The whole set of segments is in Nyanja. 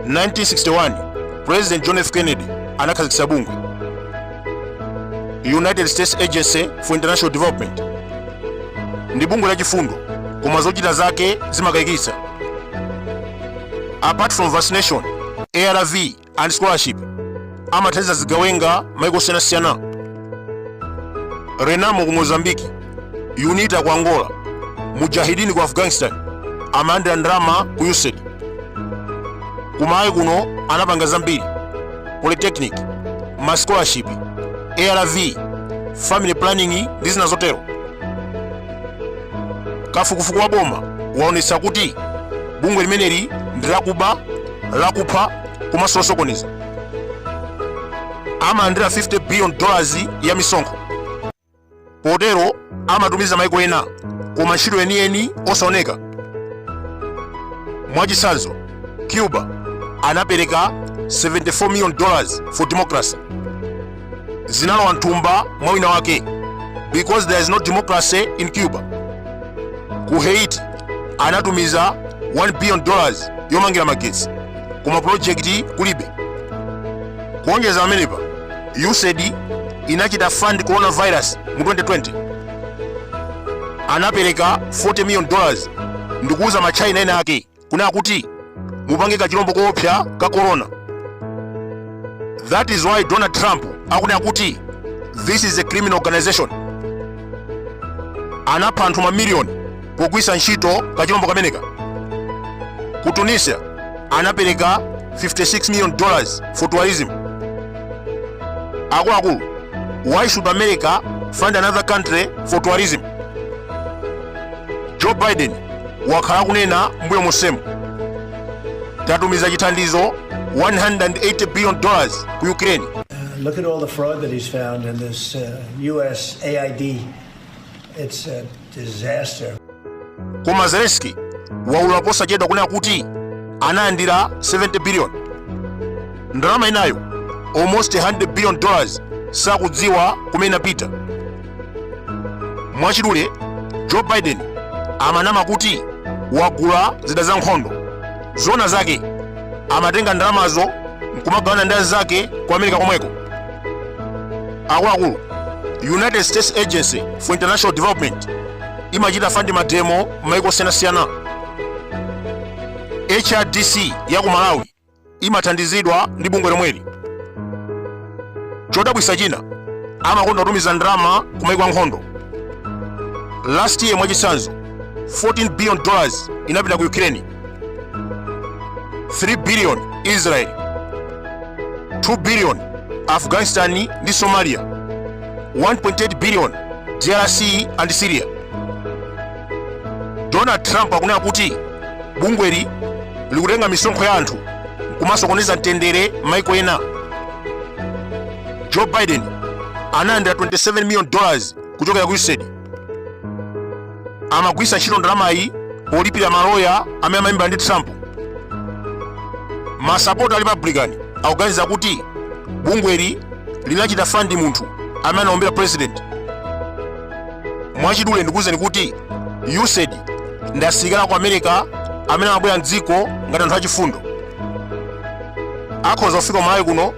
1961 President John F. Kennedy anakhazikitsa bungwe United States Agency for International Development. Ndi bungwe la chifundo koma zochita zake zimakayikitsa. Apart from vaccination, ARV and scholarship, amathandiza zigawenga maiko osiyanasiyana. Renamo ku Mozambique, UNITA ku Angola, Mujahideen ku Afghanistan, amalandira ndalama ku USAID. Kumayi kuno anapanga zambiri: polytechnic, ma scholarship, ARV, family planning ndi zina zotero. Kafukufuku wa boma waonetsa kuti bungwe limeneli ndi lakuba, lakupha komanso losokoneza. Amalandira $50 billion ya misonkho. Potero amatumiza maiko ena koma ntchito enieni osaoneka. Mwachitsanzo, Cuba anapereka $74 million for democracy. Zinalowa nthumba mwa wina wake because there is no democracy in Cuba. Ku Haiti anatumiza $1 billion yomangira magetsi koma project kulibe. Kuongeza amenepa, USAID inachita fund coronavirus mu 2020. Anapereka $40 million ndikuuza ma China ena ake kuna kuti mupange kachilombo koopsa ka corona. That is why Donald Trump akuna kuti this is a criminal organization. Anapha anthu mamiliyoni pogwisa ntchito kachilombo kameneka. Ku Tunisia anapereka $56 million for tourism. Akuluakulu, why should America fund another country for tourism? Joe Biden wakhala kunena mbuyo mosemu. Tatumiza chithandizo $180 billion ku Ukraine. Look at all the fraud that he's found in this USAID. It's a disaster. Koma Zelensky waula posachedwa kunena kuti analandira $70 billion. Ndalama inayo almost $100 billion sakudziwa kumene inapita. Mwachidule, Joe Biden amanama kuti wagula zida za nkhondo. Zona zake amatenga ndalamazo nkumagawana ndi anzake ku America komweko. Akuluakulu, United States Agency for International Development imachita fund mademo maiko osiyanasiyana. HRDC ya ku Malawi imathandizidwa ndi bungwe lomweli. Chodabwisa china, amakonda kutumiza ndalama ku maiko ankhondo. Last year mwachitsanzo, $14 billion inapita ku Ukraine, $3 billion Israel, $2 billion Afghanistan ndi Somalia, $1.8 billion DRC and Syria. Donald Trump akunena kuti bungweli likutenga misonkho ya anthu kumasokoneza mtendere maiko ena. Joe Biden analandira $27 million kuchokera ku USAID. Amagwisa ntchito ndalamayi polipira maloya amene amayimba ndi Trump. Masapota a Republican akuganiza kuti bungweli linachita fund munthu amene anaombera president. Mwachidule ndikuwuzeni kuti USAID ndi asilikali ku America amene amabwera mdziko ngati anthu achifundo. Akhoza kufika Malawi kuno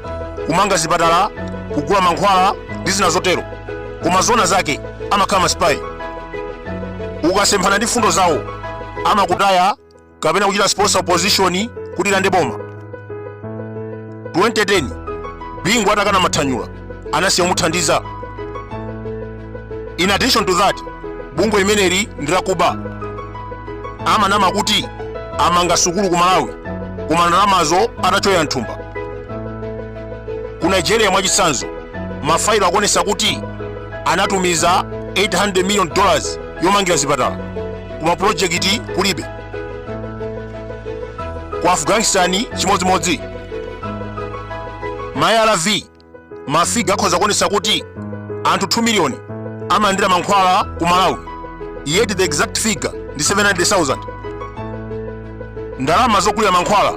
kumanga zipatala, kugula mankhwala ndi zina zotero, koma zona zake amakhala spy. Ukasemphana ndi fundo zawo amakutaya kapena kuchita sponsor opposition kuti ilande boma. 2010 Bingu atakana mathanyula anasiya kumuthandiza. In addition to that, bungwe limeneli ndi lakuba. Amanama kuti amanga sukulu ku Malawi koma ndalamazo atachoya nthumba. Ku Nigeria mwachitsanzo, mafailo akuonesa kuti anatumiza $800 million yomangira zipatala koma project kulibe. Ku Afghanistan chimodzimodzi, ma ARV mafiga akhoza kuonesa kuti anthu 2 million amalandira mankhwala ku Malawi, yet the exact figure ndi 700,000. Ndalama zogulira mankhwala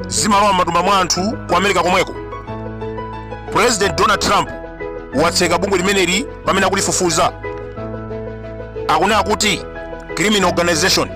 zimalowa m'matumba mwa anthu ku America komweko. President Donald Trump watseka bungwe limeneli pamene akulifufuza. Akunena kuti criminal organization